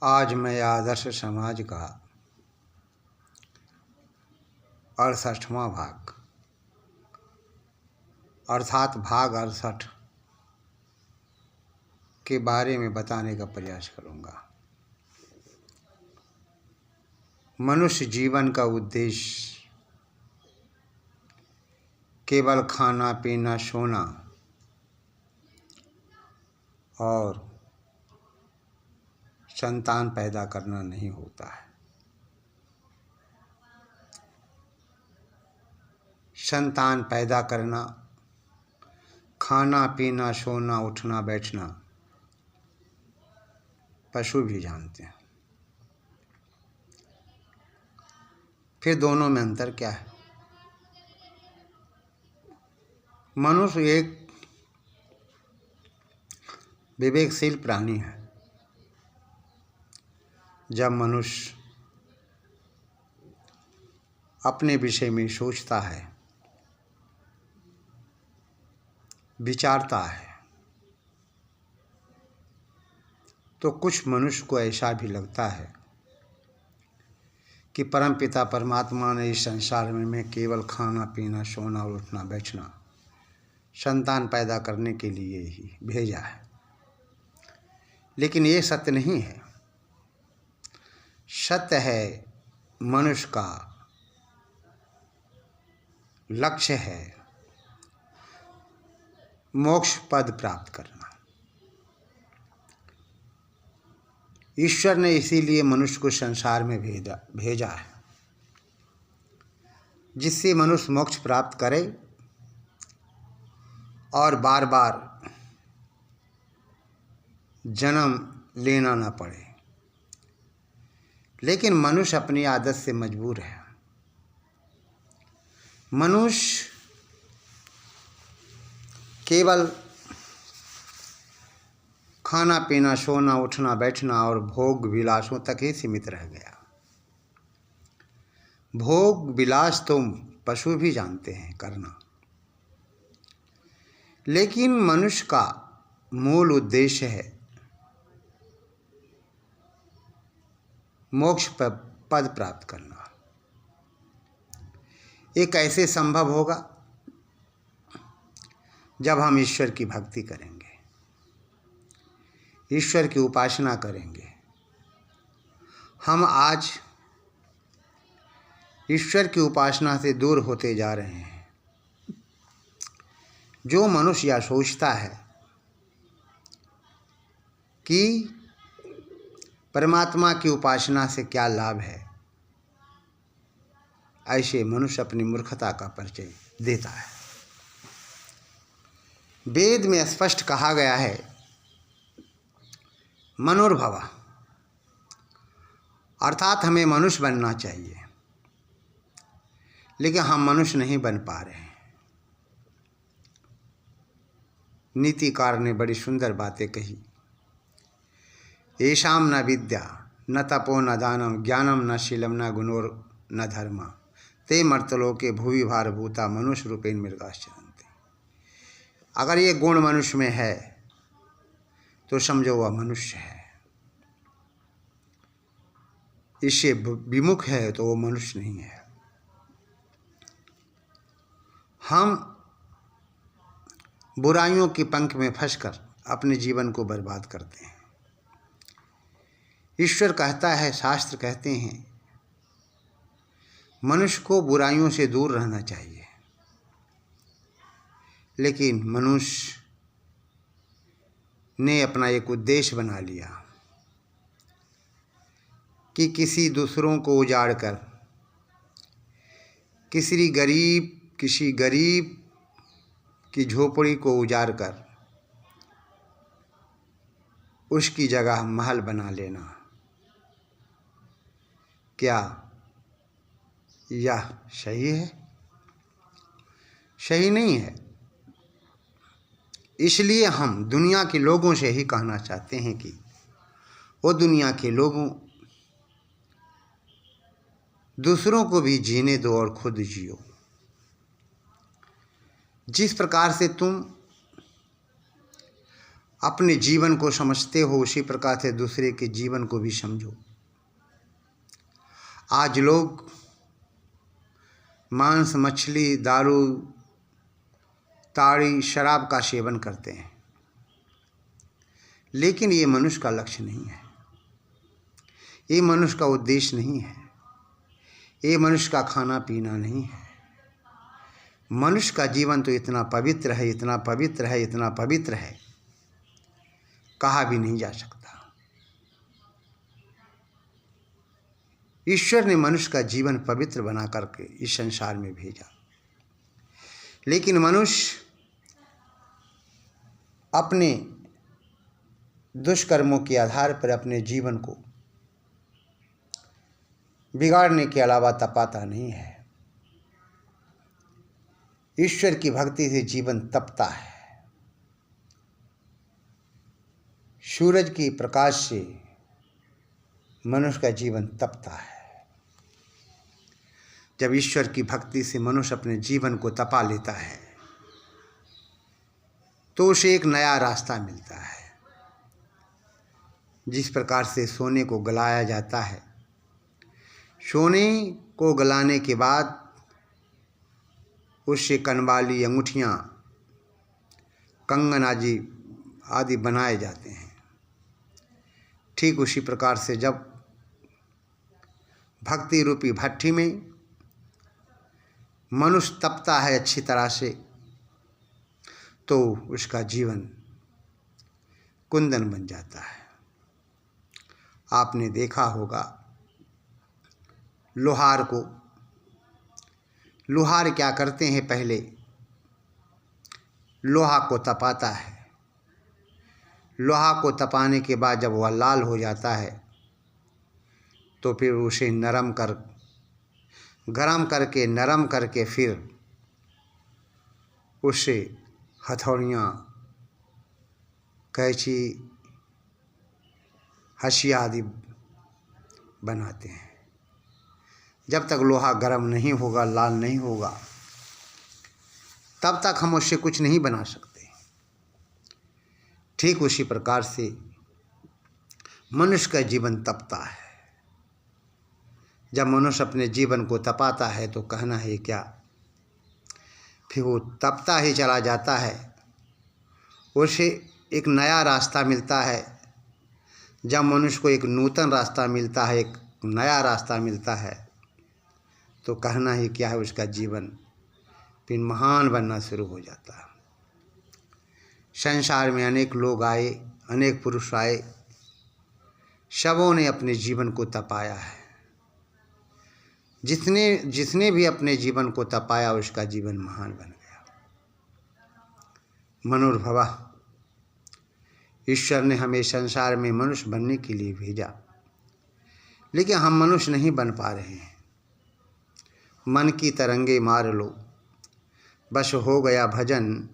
आज मैं आदर्श समाज का 68वां भाग अर्थात भाग 68 के बारे में बताने का प्रयास करूंगा। मनुष्य जीवन का उद्देश्य केवल खाना पीना सोना और संतान पैदा करना नहीं होता है। संतान पैदा करना, खाना पीना सोना उठना बैठना पशु भी जानते हैं। फिर दोनों में अंतर क्या है? मनुष्य एक विवेकशील प्राणी है। जब मनुष्य अपने विषय में सोचता है, विचारता है, तो कुछ मनुष्य को ऐसा भी लगता है कि परमपिता परमात्मा ने इस संसार में केवल खाना पीना सोना और उठना बैठना संतान पैदा करने के लिए ही भेजा है। लेकिन ये सत्य नहीं है। सत्य है मनुष्य का लक्ष्य है मोक्ष पद प्राप्त करना। ईश्वर ने इसीलिए मनुष्य को संसार में भेजा है, जिससे मनुष्य मोक्ष प्राप्त करे और बार बार जन्म लेना न पड़े। लेकिन मनुष्य अपनी आदत से मजबूर है। मनुष्य केवल खाना पीना सोना उठना बैठना और भोग विलासों तक ही सीमित रह गया। भोग विलास तो पशु भी जानते हैं करना, लेकिन मनुष्य का मूल उद्देश्य है मोक्ष पद प्राप्त करना। ये कैसे संभव होगा? जब हम ईश्वर की भक्ति करेंगे, ईश्वर की उपासना करेंगे। हम आज ईश्वर की उपासना से दूर होते जा रहे हैं। जो मनुष्य यह सोचता है कि परमात्मा की उपासना से क्या लाभ है, ऐसे मनुष्य अपनी मूर्खता का परिचय देता है। वेद में स्पष्ट कहा गया है, मनुर्भव, अर्थात हमें मनुष्य बनना चाहिए, लेकिन हम मनुष्य नहीं बन पा रहे हैं। नीतिकार ने बड़ी सुंदर बातें कही। येषाम न विद्या न तपो न दानम ज्ञानम न शीलम न गुणोर न धर्म ते मर्तलोके भुवि भारभूता मनुष्य रूपेण मृगाश्चरन्ति। अगर ये गुण मनुष्य में है तो समझो वह मनुष्य है। इससे विमुख है तो वो मनुष्य नहीं है। हम बुराइयों के पंख में फंसकर अपने जीवन को बर्बाद करते हैं। ईश्वर कहता है, शास्त्र कहते हैं, मनुष्य को बुराइयों से दूर रहना चाहिए। लेकिन मनुष्य ने अपना एक उद्देश्य बना लिया कि किसी दूसरों को उजाड़कर, किसी गरीब की झोपड़ी को उजाड़कर उसकी जगह महल बना लेना। क्या यह सही है? सही नहीं है। इसलिए हम दुनिया के लोगों से ही कहना चाहते हैं कि वो दुनिया के लोगों दूसरों को भी जीने दो और खुद जियो। जिस प्रकार से तुम अपने जीवन को समझते हो उसी प्रकार से दूसरे के जीवन को भी समझो। आज लोग मांस, मछली, दारू, ताड़ी, शराब का सेवन करते हैं, लेकिन ये मनुष्य का लक्ष्य नहीं है, ये मनुष्य का उद्देश्य नहीं है, ये मनुष्य का खाना पीना नहीं है। मनुष्य का जीवन तो इतना पवित्र है, इतना पवित्र है, इतना पवित्र है, कहा भी नहीं जा सकता। ईश्वर ने मनुष्य का जीवन पवित्र बना करके इस संसार में भेजा, लेकिन मनुष्य अपने दुष्कर्मों के आधार पर अपने जीवन को बिगाड़ने के अलावा तपाता नहीं है। ईश्वर की भक्ति से जीवन तपता है। सूरज की प्रकाश से मनुष्य का जीवन तपता है। जब ईश्वर की भक्ति से मनुष्य अपने जीवन को तपा लेता है तो उसे एक नया रास्ता मिलता है। जिस प्रकार से सोने को गलाया जाता है, सोने को गलाने के बाद उससे कनवाली, अंगूठियाँ, कंगन आदि बनाए जाते हैं। ठीक उसी प्रकार से जब भक्ति रूपी भट्ठी में मनुष्य तपता है अच्छी तरह से, तो उसका जीवन कुंदन बन जाता है। आपने देखा होगा लोहार को, लोहार क्या करते हैं, पहले लोहा को तपाता है। लोहा को तपाने के बाद जब वह लाल हो जाता है तो फिर उसे गरम करके नरम करके फिर उससे हथौड़ियाँ, कैंची, हसिया आदि बनाते हैं। जब तक लोहा गर्म नहीं होगा, लाल नहीं होगा, तब तक हम उससे कुछ नहीं बना सकते। ठीक उसी प्रकार से मनुष्य का जीवन तपता है। जब मनुष्य अपने जीवन को तपाता है तो कहना है क्या, फिर वो तपता ही चला जाता है, उसे एक नया रास्ता मिलता है। जब मनुष्य को एक नूतन रास्ता मिलता है, एक नया रास्ता मिलता है, तो कहना ही क्या है, उसका जीवन फिर महान बनना शुरू हो जाता है। संसार में अनेक लोग आए, अनेक पुरुष आए, सबों ने अपने जीवन को तपाया है। जिसने भी अपने जीवन को तपाया उसका जीवन महान बन गया। मनुर्भवः, ईश्वर ने हमें संसार में मनुष्य बनने के लिए भेजा, लेकिन हम मनुष्य नहीं बन पा रहे हैं। मन की तरंगे मार लो, बस हो गया भजन।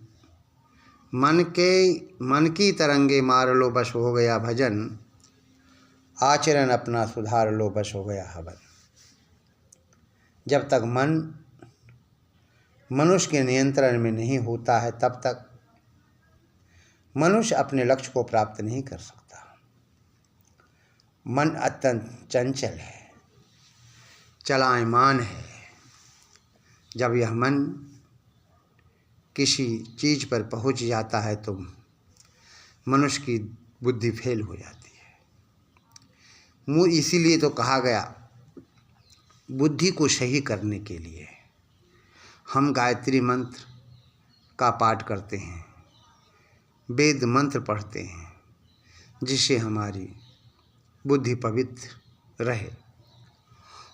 मन की तरंगे मार लो, बस हो गया भजन। आचरण अपना सुधार लो, बस हो गया हवन। जब तक मन मनुष्य के नियंत्रण में नहीं होता है, तब तक मनुष्य अपने लक्ष्य को प्राप्त नहीं कर सकता। मन अत्यंत चंचल है, चलायमान है। जब यह मन किसी चीज़ पर पहुंच जाता है तो मनुष्य की बुद्धि फेल हो जाती है। इसीलिए तो कहा गया, बुद्धि को सही करने के लिए हम गायत्री मंत्र का पाठ करते हैं, वेद मंत्र पढ़ते हैं, जिससे हमारी बुद्धि पवित्र रहे।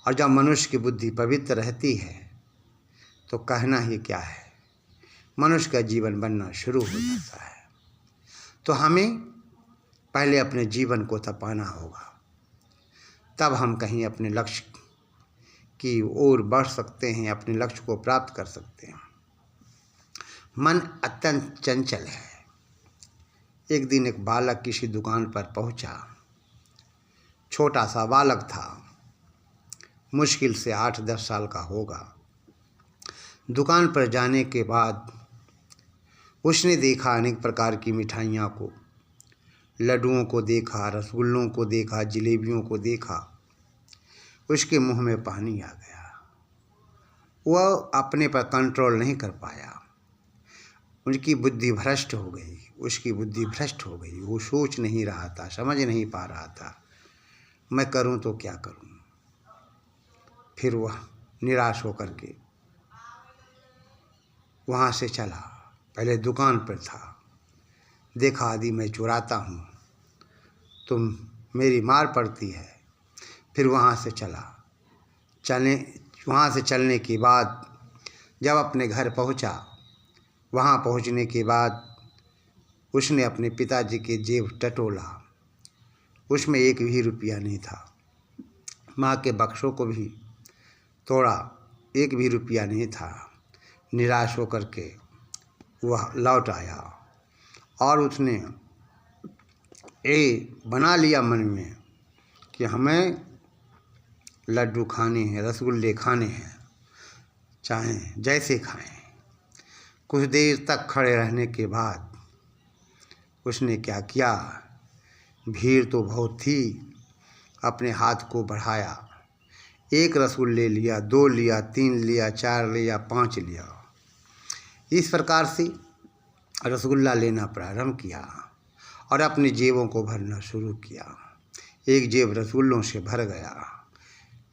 और जब मनुष्य की बुद्धि पवित्र रहती है तो कहना ही क्या है, मनुष्य का जीवन बनना शुरू हो जाता है। तो हमें पहले अपने जीवन को तपाना होगा, तब हम कहीं अपने लक्ष्य की ओर बढ़ सकते हैं, अपने लक्ष्य को प्राप्त कर सकते हैं। मन अत्यंत चंचल है। एक दिन एक बालक किसी दुकान पर पहुंचा। छोटा सा बालक था, मुश्किल से 8-10 साल का होगा। दुकान पर जाने के बाद उसने देखा अनेक प्रकार की मिठाइयाँ को, लड्डुओं को देखा, रसगुल्लों को देखा, जलेबियों को देखा, उसके मुंह में पानी आ गया। वह अपने पर कंट्रोल नहीं कर पाया, उसकी बुद्धि भ्रष्ट हो गई। वो सोच नहीं रहा था, समझ नहीं पा रहा था, मैं करूं तो क्या करूं। फिर वह निराश होकर के वहाँ से चला। पहले दुकान पर था, देखा यदि मैं चुराता हूँ तो मेरी मार पड़ती है। फिर वहाँ से चलने के बाद जब अपने घर पहुँचा, वहाँ पहुँचने के बाद उसने अपने पिताजी के जेब टटोला, उसमें एक भी रुपया नहीं था। माँ के बक्सों को भी तोड़ा, एक भी रुपया नहीं था। निराश होकर के वह लौट आया और उसने ये बना लिया मन में कि हमें लड्डू खाने हैं, रसगुल्ले खाने हैं, चाहे जैसे खाएं। कुछ देर तक खड़े रहने के बाद उसने क्या किया, भीड़ तो बहुत थी, अपने हाथ को बढ़ाया, एक रसगुल्ले लिया, 2 लिया, 3 लिया, 4 लिया, 5 लिया। इस प्रकार से रसगुल्ला लेना प्रारंभ किया और अपनी जेबों को भरना शुरू किया। एक जेब रसगुल्लों से भर गया,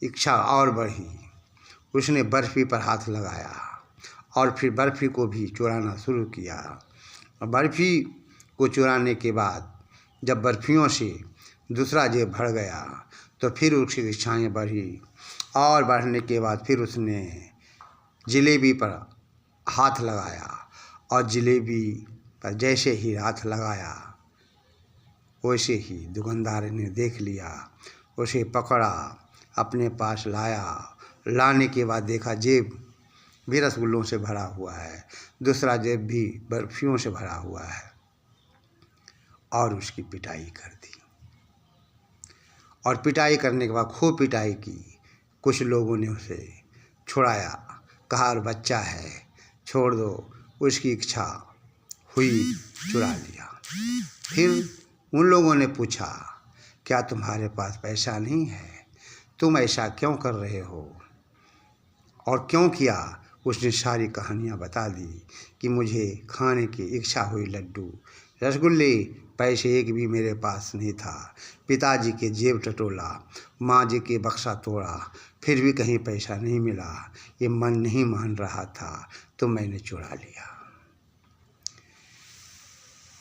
इच्छा और बढ़ी। उसने बर्फ़ी पर हाथ लगाया और फिर बर्फ़ी को भी चुराना शुरू किया। बर्फ़ी को चुराने के बाद जब बर्फ़ियों से दूसरा जेब भर गया तो फिर उसकी इच्छाएँ बढ़ी और बढ़ने के बाद फिर उसने जलेबी पर हाथ लगाया और जलेबी पर जैसे ही हाथ लगाया वैसे ही दुकानदार ने देख लिया, उसे पकड़ा, अपने पास लाया। लाने के बाद देखा जेब भी रसगुल्लों से भरा हुआ है, दूसरा जेब भी बर्फियों से भरा हुआ है और उसकी पिटाई कर दी। और पिटाई करने के बाद खूब पिटाई की। कुछ लोगों ने उसे छुड़ाया, कहा और बच्चा है छोड़ दो, उसकी इच्छा हुई चुरा लिया। फिर उन लोगों ने पूछा क्या तुम्हारे पास पैसा नहीं है, तुम ऐसा क्यों कर रहे हो और क्यों किया। उसने सारी कहानियाँ बता दी कि मुझे खाने की इच्छा हुई, लड्डू रसगुल्ले, पैसे एक भी मेरे पास नहीं था। पिताजी के जेब टटोला, माँ जी के बक्सा तोड़ा, फिर भी कहीं पैसा नहीं मिला। ये मन नहीं मान रहा था तो मैंने चुरा लिया।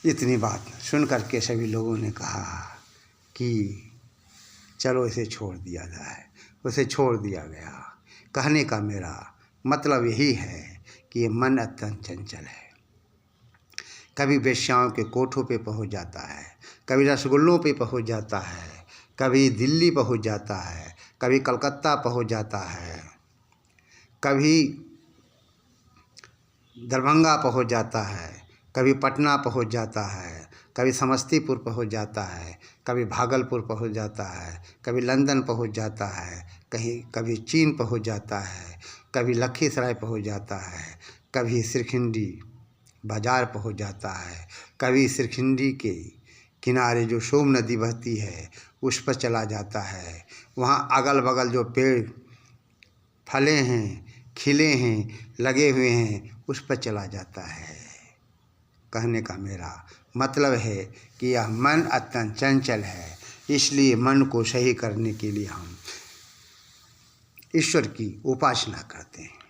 इतनी बात सुन करके सभी लोगों ने कहा कि चलो इसे छोड़ दिया जाए। उसे छोड़ दिया गया। कहने का मेरा मतलब यही है कि ये मन अत्यंत चंचल है। कभी वेश्याओं के कोठों पे पहुंच जाता है, कभी रसगुल्लों पे पहुंच जाता है, कभी दिल्ली पहुंच जाता है, कभी कलकत्ता पहुंच जाता है, कभी दरभंगा पहुंच जाता है, कभी पटना पहुंच जाता है, कभी समस्तीपुर पहुंच जाता है, कभी भागलपुर पहुंच जाता है, कभी लंदन पहुंच जाता है, कभी चीन पहुंच जाता है, कभी लखीसराय पहुंच जाता है, कभी सिरखिंडी बाज़ार पहुंच जाता है, कभी सिरखिंडी के किनारे जो सोम नदी बहती है उस पर चला जाता है। वहाँ अगल बगल जो पेड़ फले हैं, खिले हैं, लगे हुए हैं, उस पर चला जाता है। कहने का मेरा मतलब है कि यह मन अत्यंत चंचल है, इसलिए मन को सही करने के लिए हम ईश्वर की उपासना करते हैं।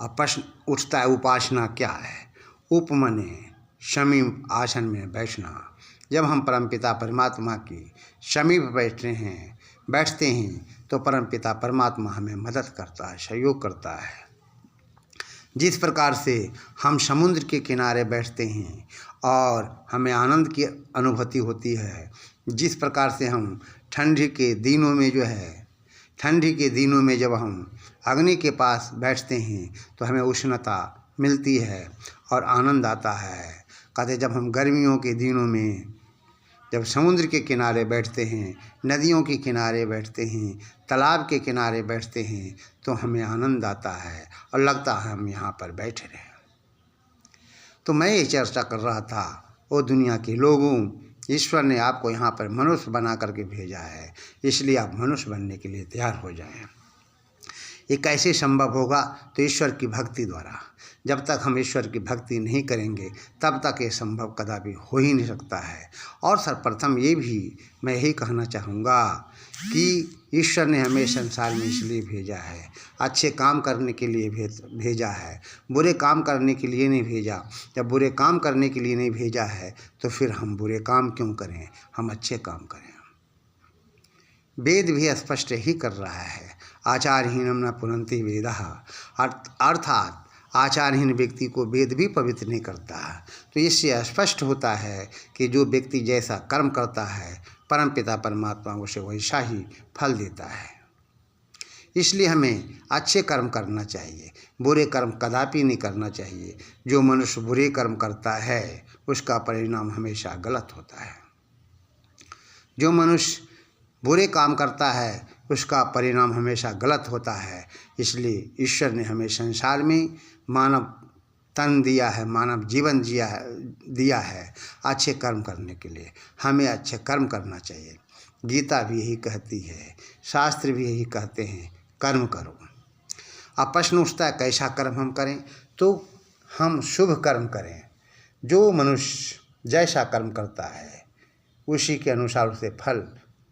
अब प्रश्न उठता है, उपासना क्या है। उपमने समीप आसन में बैठना। जब हम परमपिता परमात्मा के समीप बैठते हैं तो परमपिता परमात्मा हमें मदद करता है, सहयोग करता है। जिस प्रकार से हम समुद्र के किनारे बैठते हैं और हमें आनंद की अनुभूति होती है, जिस प्रकार से हम ठंडी के दिनों में जब हम अग्नि के पास बैठते हैं तो हमें उष्णता मिलती है और आनंद आता है। कहते जब हम गर्मियों के दिनों में जब समुद्र के किनारे बैठते हैं, नदियों के किनारे बैठते हैं, तालाब के किनारे बैठते हैं तो हमें आनंद आता है और लगता है हम यहाँ पर बैठे रहें। तो मैं ये चर्चा कर रहा था ओ दुनिया के लोगों, ईश्वर ने आपको यहाँ पर मनुष्य बना करके भेजा है, इसलिए आप मनुष्य बनने के लिए तैयार हो जाएं। ये कैसे संभव होगा? तो ईश्वर की भक्ति द्वारा। जब तक हम ईश्वर की भक्ति नहीं करेंगे तब तक ये संभव कदापि हो ही नहीं सकता है। और सर्वप्रथम ये भी मैं यही कहना चाहूँगा कि ईश्वर ने हमें संसार में इसलिए भेजा है, अच्छे काम करने के लिए भेजा है, बुरे काम करने के लिए नहीं भेजा। जब बुरे काम करने के लिए नहीं भेजा है तो फिर हम बुरे काम क्यों करें, हम अच्छे काम करें। वेद भी स्पष्ट ही कर रहा है, आचारहीनम न पुनन्ति वेदः, अर्थात आचारहीन व्यक्ति को वेद भी पवित्र नहीं करता। तो इससे स्पष्ट होता है कि जो व्यक्ति जैसा कर्म करता है परमपिता परमात्मा उसे वैसा ही फल देता है। इसलिए हमें अच्छे कर्म करना चाहिए, बुरे कर्म कदापि नहीं करना चाहिए। जो मनुष्य बुरे कर्म करता है उसका परिणाम हमेशा गलत होता है। जो मनुष्य बुरे काम करता है उसका परिणाम हमेशा गलत होता है। इसलिए ईश्वर ने हमें संसार में मानव तन दिया है, मानव जीवन दिया है अच्छे कर्म करने के लिए। हमें अच्छे कर्म करना चाहिए। गीता भी यही कहती है, शास्त्र भी यही कहते हैं, कर्म करो। अब प्रश्न उठता है कैसा कर्म हम करें? तो हम शुभ कर्म करें। जो मनुष्य जैसा कर्म करता है उसी के अनुसार उसे फल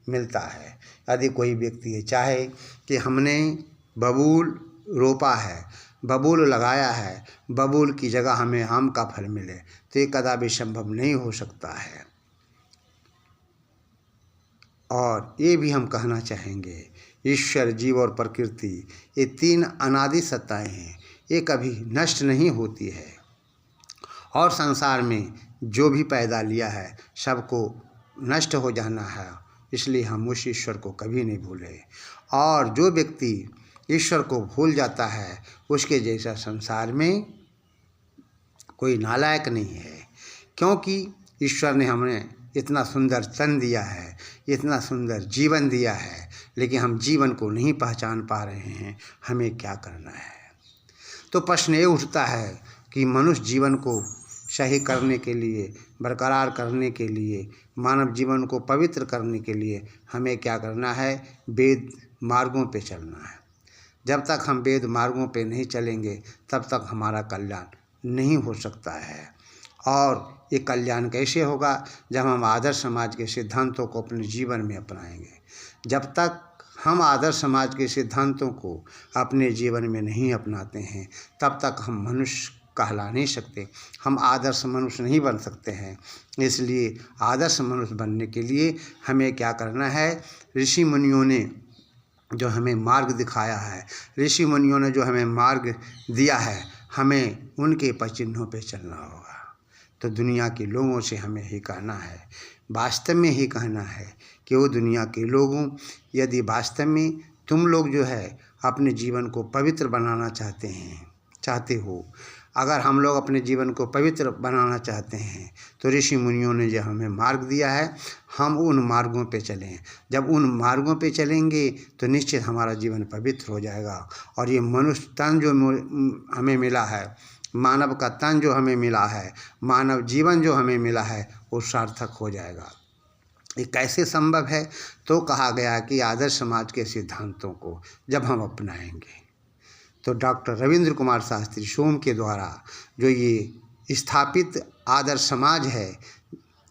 मिलता है। यदि कोई व्यक्ति ये चाहे कि हमने बबूल रोपा है, बबूल लगाया है, बबूल की जगह हमें आम का फल मिले, तो ये कदापि संभव नहीं हो सकता है। और ये भी हम कहना चाहेंगे, ईश्वर, जीव और प्रकृति ये तीन अनादि सत्ताएं हैं, ये कभी नष्ट नहीं होती है। और संसार में जो भी पैदा लिया है सबको नष्ट हो जाना है, इसलिए हम उस ईश्वर को कभी नहीं भूलें। और जो व्यक्ति ईश्वर को भूल जाता है उसके जैसा संसार में कोई नालायक नहीं है। क्योंकि ईश्वर ने हमें इतना सुंदर तन दिया है, इतना सुंदर जीवन दिया है, लेकिन हम जीवन को नहीं पहचान पा रहे हैं। हमें क्या करना है? तो प्रश्न ये उठता है कि मनुष्य जीवन को सही करने के लिए, बरकरार करने के लिए, मानव जीवन को पवित्र करने के लिए हमें क्या करना है? वेद मार्गों पे चलना है। जब तक हम वेद मार्गों पे नहीं चलेंगे तब तक हमारा कल्याण नहीं हो सकता है। और ये कल्याण कैसे होगा? जब हम आदर्श समाज के सिद्धांतों को अपने जीवन में अपनाएंगे। जब तक हम आदर्श समाज के सिद्धांतों को अपने जीवन में नहीं अपनाते हैं तब तक हम मनुष्य कहला नहीं सकते, हम आदर्श मनुष्य नहीं बन सकते हैं। इसलिए आदर्श मनुष्य बनने के लिए हमें क्या करना है? ऋषि मुनियों ने जो हमें मार्ग दिखाया है, ऋषि मुनियों ने जो हमें मार्ग दिया है, हमें उनके पचिन्हों पे चलना होगा। तो दुनिया के लोगों से हमें ही कहना है, वास्तव में ही कहना है कि वो दुनिया के लोगों, यदि वास्तव में तुम लोग जो है अपने जीवन को पवित्र बनाना चाहते हो, अगर हम लोग अपने जीवन को पवित्र बनाना चाहते हैं तो ऋषि मुनियों ने जो हमें मार्ग दिया है हम उन मार्गों पे चलें। जब उन मार्गों पे चलेंगे तो निश्चित हमारा जीवन पवित्र हो जाएगा। और ये मनुष्य तन जो हमें मिला है, मानव का तन जो हमें मिला है, मानव जीवन जो हमें मिला है, वो सार्थक हो जाएगा। ये कैसे संभव है? तो कहा गया कि आदर्श समाज के सिद्धांतों को जब हम अपनाएंगे तो डॉक्टर रविंद्र कुमार शास्त्री सोम के द्वारा जो ये स्थापित आदर्श समाज है,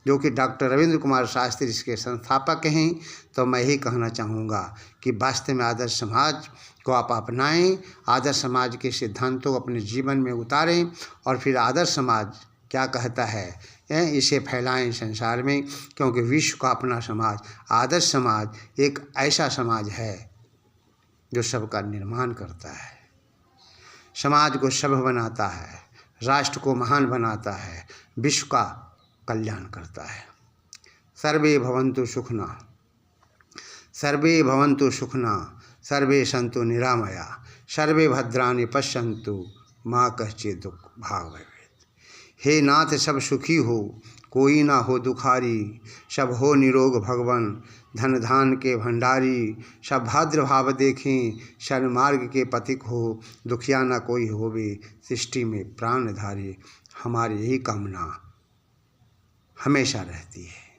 जो कि डॉक्टर रविंद्र कुमार शास्त्री इसके संस्थापक हैं, तो मैं यही कहना चाहूँगा कि वास्तव में आदर्श समाज को आप अपनाएं, आदर्श समाज के सिद्धांतों को अपने जीवन में उतारें और फिर आदर्श समाज क्या कहता है इसे फैलाएं संसार में। क्योंकि विश्व का अपना समाज, आदर्श समाज एक ऐसा समाज है जो सबका निर्माण करता है, समाज को सभ्य बनाता है, राष्ट्र को महान बनाता है, विश्व का कल्याण करता है। सर्वे भवन्तु सुखिनः, सर्वे भवन्तु सुखिनः, सर्वे सन्तु निरामया, सर्वे भद्राणि पश्यन्तु मा कश्चित् दुःख भाग् भवेत्। हे नाथ सब सुखी हो, कोई ना हो दुखारी, सब हो निरोग भगवन, धन धान के भंडारी, सब भद्र भाव देखें, सन्मार्ग के पथिक हो, दुखिया ना कोई होवे, सृष्टि में प्राणधारी। हमारी यही कामना हमेशा रहती है।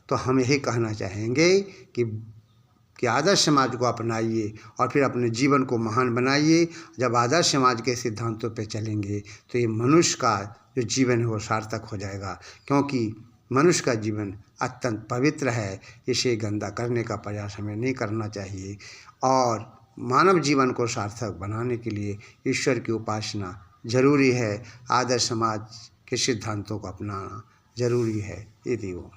तो हम यही कहना चाहेंगे कि आदर्श समाज को अपनाइए और फिर अपने जीवन को महान बनाइए। जब आदर्श समाज के सिद्धांतों पे चलेंगे तो ये मनुष्य का जो जीवन है वो सार्थक हो जाएगा, क्योंकि मनुष्य का जीवन अत्यंत पवित्र है। इसे गंदा करने का प्रयास हमें नहीं करना चाहिए और मानव जीवन को सार्थक बनाने के लिए ईश्वर की उपासना जरूरी है। आदर्श समाज के सिद्धांतों को अपनाना जरूरी है। यदि वो